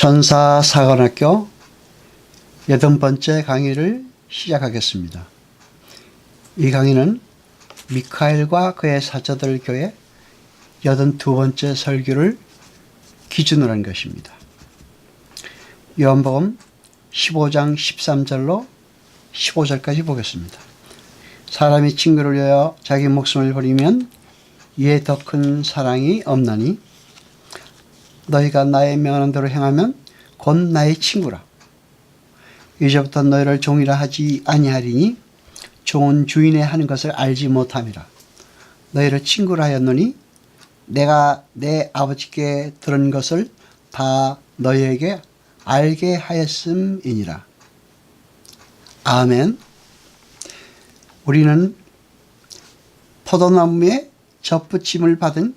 천사사관학교 8번째 강의를 시작하겠습니다. 이 강의는 미카엘과 그의 사자들 교회 82번째 설교를 기준으로 한 것입니다. 요한복음 15장 13절로 15절까지 보겠습니다. 사람이 친구를 위하여 자기 목숨을 버리면 이에 더 큰 사랑이 없나니 너희가 나의 명하는 대로 행하면 곧 나의 친구라. 이제부터 너희를 종이라 하지 아니하리니 종은 주인의 하는 것을 알지 못함이라. 너희를 친구라 하였노니 내가 내 아버지께 들은 것을 다 너희에게 알게 하였음이니라. 아멘. 우리는 포도나무에 접붙임을 받은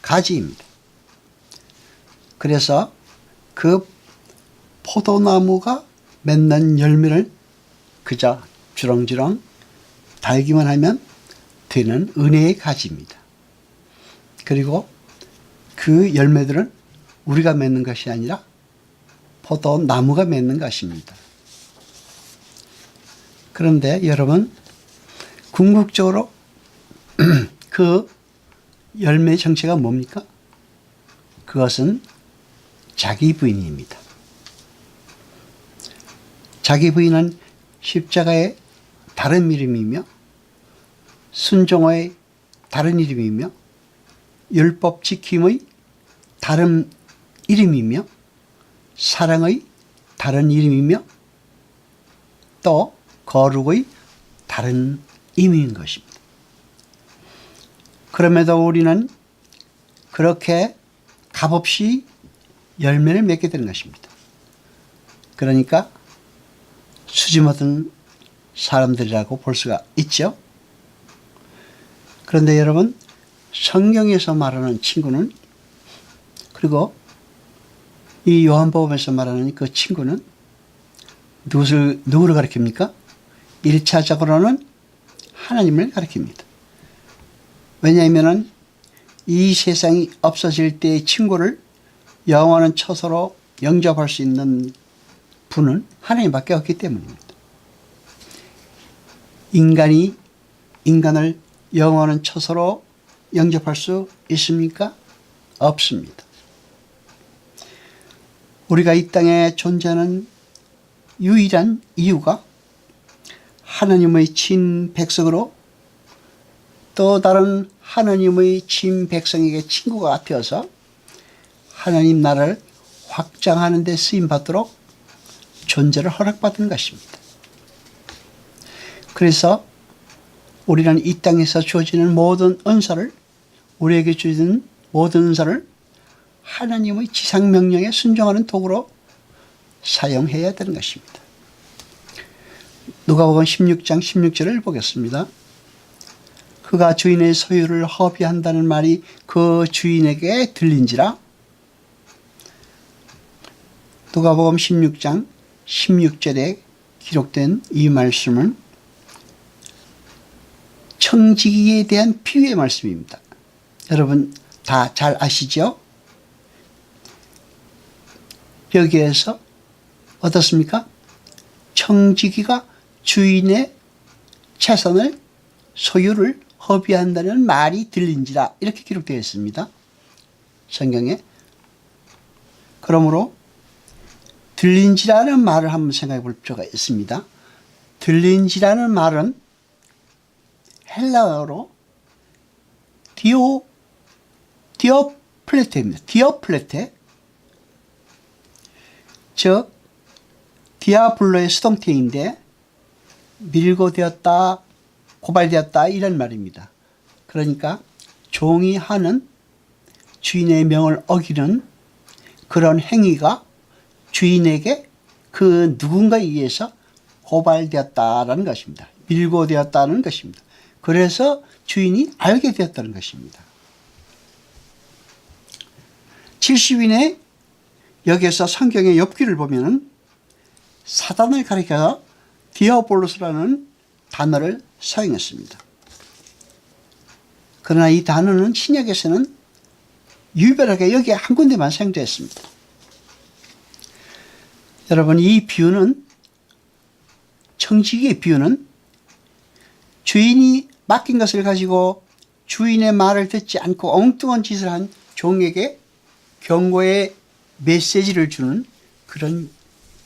가지입니다. 그래서 그 포도나무가 맺는 열매를 그저 주렁주렁 달기만 하면 되는 은혜의 가지입니다. 그리고 그 열매들은 우리가 맺는 것이 아니라 포도나무가 맺는 것입니다. 그런데 여러분, 궁극적으로 그 열매의 정체가 뭡니까? 그것은 자기 부인입니다. 자기 부인은 십자가의 다른 이름이며 순종의 다른 이름이며 율법 지킴의 다른 이름이며 사랑의 다른 이름이며 또 거룩의 다른 의미인 것입니다. 그럼에도 우리는 그렇게 값없이 열매를 맺게 되는 것입니다. 그러니까 수지 못한 사람들이라고 볼 수가 있죠. 그런데 여러분, 성경에서 말하는 친구는, 그리고 이 요한복음에서 말하는 그 친구는 누구를 가리킵니까? 1차적으로는 하나님을 가리킵니다. 왜냐하면 이 세상이 없어질 때의 친구를 영원한 처소로 영접할 수 있는 분은 하나님밖에 없기 때문입니다. 인간이 인간을 영원한 처소로 영접할 수 있습니까? 없습니다. 우리가 이 땅에 존재하는 유일한 이유가 하나님의 친백성으로 또 다른 하나님의 친백성에게 친구가 되어서 하나님 나라를 확장하는 데 쓰임받도록 존재를 허락받은 것입니다. 그래서 우리는 이 땅에서 주어지는 모든 은사를, 우리에게 주어지는 모든 은사를 하나님의 지상명령에 순종하는 도구로 사용해야 되는 것입니다. 누가복음 16장 16절을 보겠습니다. 그가 주인의 소유를 허비한다는 말이 그 주인에게 들린지라. 누가복음 16장 16절에 기록된 이 말씀은 청지기에 대한 비유의 말씀입니다. 여러분 다 잘 아시죠? 여기에서 어떻습니까? 청지기가 주인의 재산을, 소유를 허비한다는 말이 들린지라, 이렇게 기록되어 있습니다. 성경에. 그러므로 들린지라는 말을 한번 생각해 볼 필요가 있습니다. 들린지라는 말은 헬라어로 디오플레테입니다. 디오플레테. 즉 디아블로의 수동태인데 밀고 되었다, 고발되었다, 이런 말입니다. 그러니까 종이 하는 주인의 명을 어기는 그런 행위가 주인에게 그 누군가에 의해서 고발되었다라는 것입니다. 밀고 되었다는 것입니다. 그래서 주인이 알게 되었다는 것입니다. 70인의 여기에서 성경의 엽기를 보면은 사단을 가리켜서 디아볼로스라는 단어를 사용했습니다. 그러나 이 단어는 신약에서는 유별하게 여기에 한 군데만 사용되었습니다. 여러분, 이 비유는, 청지기의 비유는 주인이 맡긴 것을 가지고 주인의 말을 듣지 않고 엉뚱한 짓을 한 종에게 경고의 메시지를 주는 그런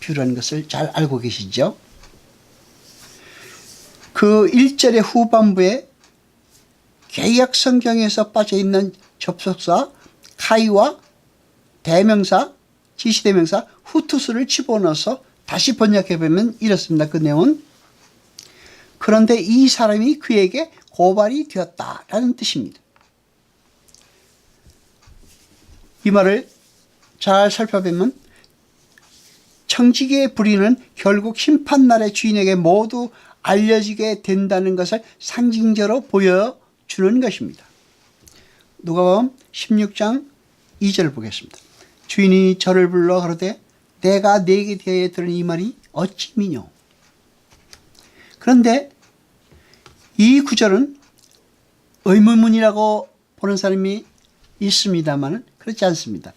비유라는 것을 잘 알고 계시죠? 그 1절의 후반부에 개역 성경에서 빠져있는 접속사 카이와 대명사, 지시대명사 후투스를 집어넣어서 다시 번역해보면 이렇습니다. 그 내용은 그런데 이 사람이 그에게 고발이 되었다라는 뜻입니다. 이 말을 잘 살펴보면 청지기의 불의는 결국 심판날의 주인에게 모두 알려지게 된다는 것을 상징적으로 보여주는 것입니다. 누가복음 16장 2절을 보겠습니다. 주인이 저를 불러 가로되 내가 네게 대하여 들은 이 말이 어찌 미뇨. 그런데 이 구절은 의문문이라고 보는 사람이 있습니다만 그렇지 않습니다.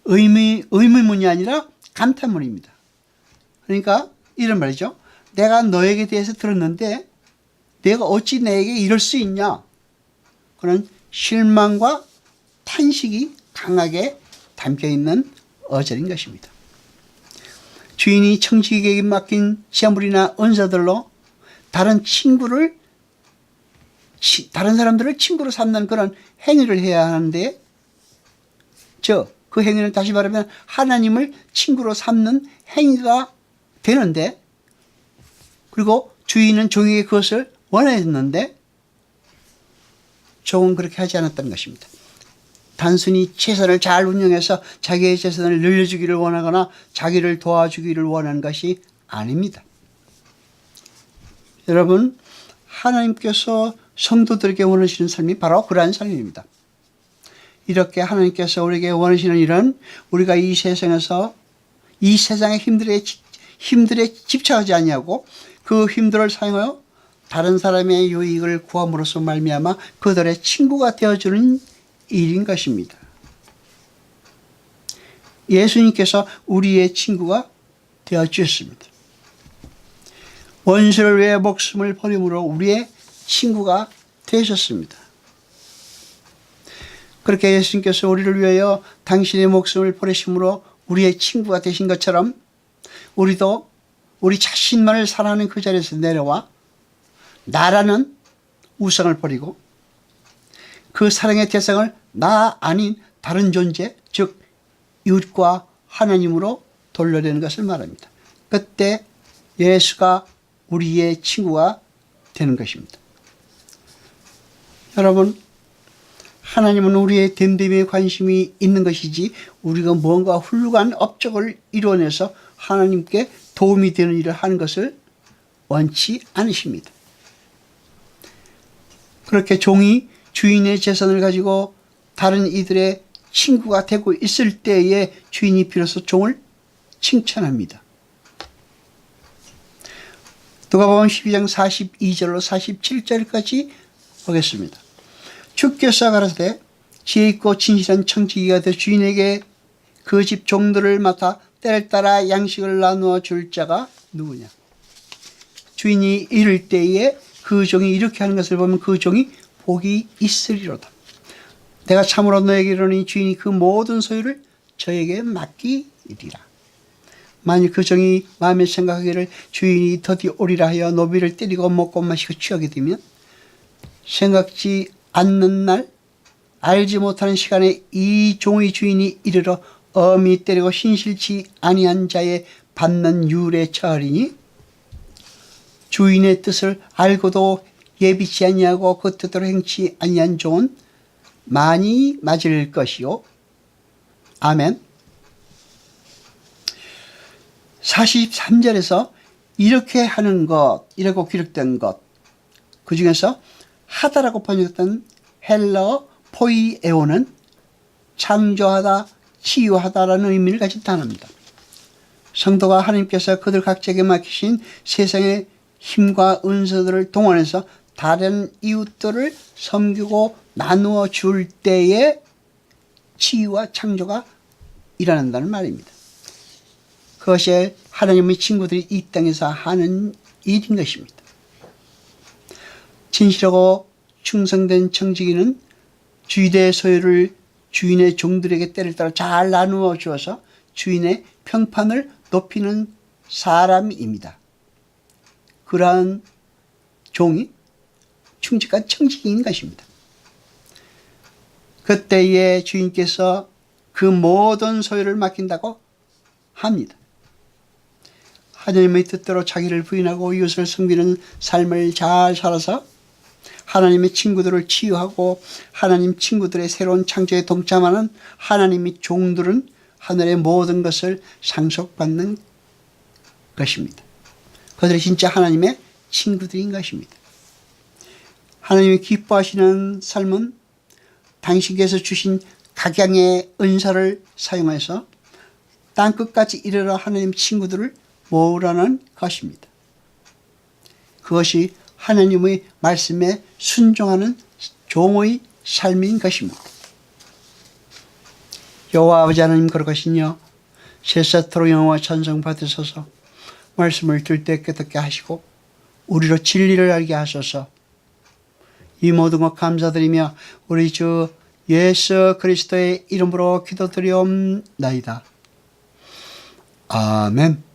의문문이 아니라 감탄문입니다. 그러니까 이런 말이죠. 내가 너에게 대해서 들었는데 내가 어찌 내게 이럴 수 있냐. 그런 실망과 탄식이 강하게 담겨있는 어절인 것입니다. 주인이 청지기에게 맡긴 재물이나 은사들로 다른 사람들을 친구로 삼는 그런 행위를 해야 하는데, 그 행위는 다시 말하면 하나님을 친구로 삼는 행위가 되는데, 그리고 주인은 종에게 그것을 원했는데 종은 그렇게 하지 않았다는 것입니다. 단순히 재산을 잘 운영해서 자기의 재산을 늘려주기를 원하거나 자기를 도와주기를 원하는 것이 아닙니다. 여러분, 하나님께서 성도들에게 원하시는 삶이 바로 그러한 삶입니다. 이렇게 하나님께서 우리에게 원하시는 일은 우리가 이 세상에서 이 세상의 힘들에 집착하지 아니하고 그 힘들을 사용하여 다른 사람의 유익을 구함으로써 말미암아 그들의 친구가 되어주는 일인 것입니다. 예수님께서 우리의 친구가 되어주셨습니다. 원수를 위해 목숨을 버림으로 우리의 친구가 되셨습니다. 그렇게 예수님께서 우리를 위하여 당신의 목숨을 버리심으로 우리의 친구가 되신 것처럼 우리도 우리 자신만을 사랑하는 그 자리에서 내려와 나라는 우상을 버리고 그 사랑의 대상을 나 아닌 다른 존재, 즉 이웃과 하나님으로 돌려내는 것을 말합니다. 그때 예수가 우리의 친구가 되는 것입니다. 여러분, 하나님은 우리의 됨됨이에 관심이 있는 것이지 우리가 뭔가 훌륭한 업적을 이루어내서 하나님께 도움이 되는 일을 하는 것을 원치 않으십니다. 그렇게 종이 주인의 재산을 가지고 다른 이들의 친구가 되고 있을 때에 주인이 비로소 종을 칭찬합니다. 누가복음 12장 42절로 47절까지 보겠습니다. 주께서 가라사대 지혜 있고 진실한 청지기가 되어 주인에게 그 집 종들을 맡아 때를 따라 양식을 나누어 줄 자가 누구냐. 주인이 이를 때에 그 종이 이렇게 하는 것을 보면 그 종이 복이 있으리로다. 내가 참으로 너에게 이르노니 주인이 그 모든 소유를 저에게 맡기리라. 만일 그 종이 마음에 생각하기를 주인이 더디 오리라 하여 노비를 때리고 먹고 마시고 취하게 되면 생각지 않는 날 알지 못하는 시간에 이 종의 주인이 이르러 엄히 때리고 신실치 아니한 자에 받는 유례 처하리니 주인의 뜻을 알고도 예비치 아니하고 그 뜻대로 행치 아니한 종은 많이 맞을 것이요. 아멘. 43절에서 이렇게 하는 것, 이라고 기록된 것, 그 중에서 하다라고 번역된 헬러 포이에오는 창조하다, 치유하다라는 의미를 가진 단어입니다. 성도가 하나님께서 그들 각자에게 맡기신 세상의 힘과 은사들을 동원해서 다른 이웃들을 섬기고 나누어 줄 때에 치유와 창조가 일어난다는 말입니다. 그것이 하나님의 친구들이 이 땅에서 하는 일인 것입니다. 진실하고 충성된 청지기는 주인의 소유를 주인의 종들에게 때를 따라 잘 나누어 주어서 주인의 평판을 높이는 사람입니다. 그러한 종이 충직한 청지기인 것입니다. 그때에 주인께서 그 모든 소유를 맡긴다고 합니다. 하나님의 뜻대로 자기를 부인하고 이웃을 섬기는 삶을 잘 살아서 하나님의 친구들을 치유하고 하나님 친구들의 새로운 창조에 동참하는 하나님의 종들은 하늘의 모든 것을 상속받는 것입니다. 그들이 진짜 하나님의 친구들인 것입니다. 하나님이 기뻐하시는 삶은 당신께서 주신 각양의 은사를 사용해서 땅끝까지 이르러 하나님 친구들을 모으라는 것입니다. 그것이 하나님의 말씀에 순종하는 종의 삶인 것입니다. 여호와 아버지 하나님 거룩하시며 세세토록 영광과 찬송 받으소서. 말씀을 들 때 깨닫게 하시고 우리로 진리를 알게 하소서. 이 모든 것 감사드리며 우리 주 예수 그리스도의 이름으로 기도드리옵나이다. 아멘.